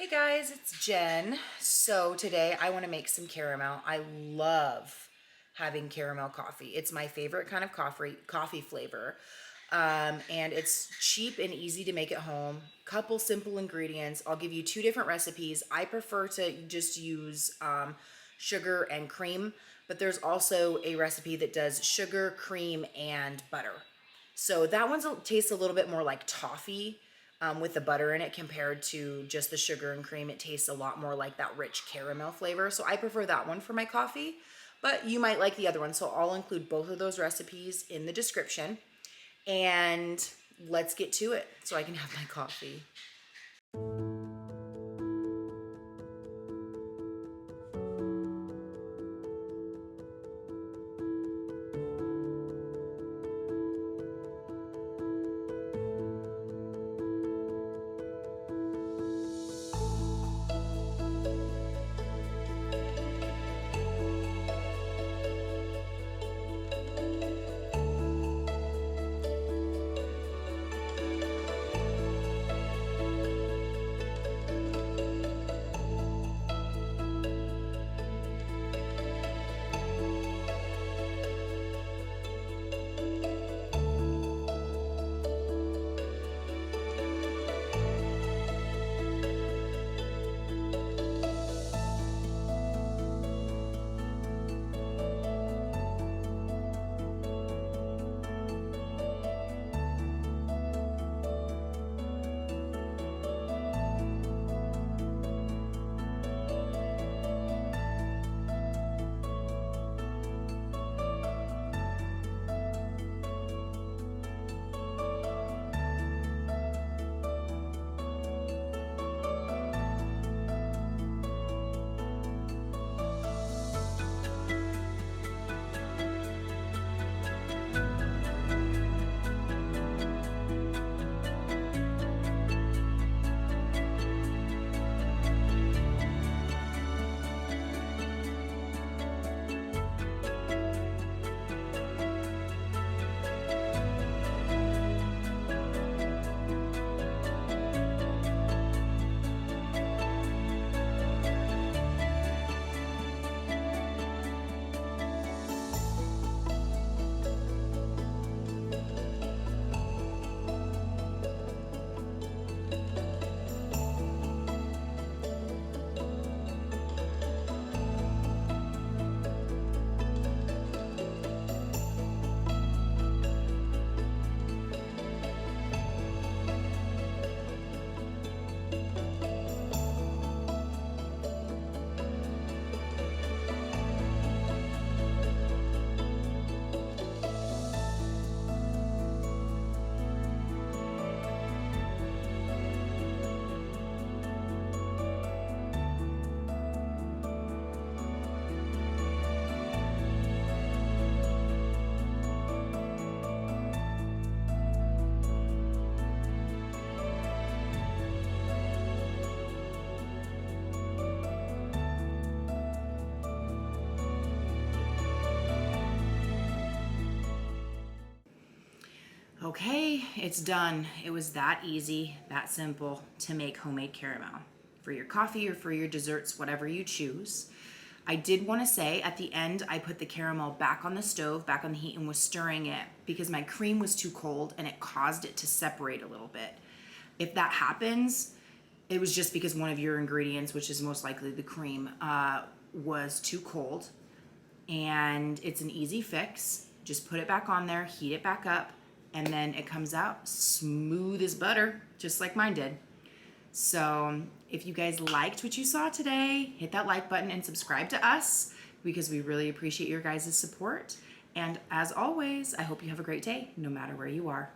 Hey guys, it's Jen. So today I want to make some caramel. I love having caramel coffee. It's my favorite kind of coffee flavor. And it's cheap and easy to make at home. Couple simple ingredients. I'll give you two different recipes. I prefer to just use sugar and cream, but there's also a recipe that does sugar, cream, and butter. So that one tastes a little bit more like toffee with the butter in it compared to just the sugar and cream. It tastes a lot more like that rich caramel flavor. So I prefer that one for my coffee, but you might like the other one. So I'll include both of those recipes in the description, and let's get to it so I can have my coffee. Okay, it's done. It was that easy, that simple to make homemade caramel for your coffee or for your desserts, whatever you choose. I did want to say at the end, I put the caramel back on the stove, back on the heat, and was stirring it because my cream was too cold and it caused it to separate a little bit. If that happens, it was just because one of your ingredients, which is most likely the cream, was too cold. And it's an easy fix. Just put it back on there, heat it back up, and then it comes out smooth as butter, just like mine did. So if you guys liked what you saw today, hit that like button and subscribe to us because we really appreciate your guys' support. And as always, I hope you have a great day, no matter where you are.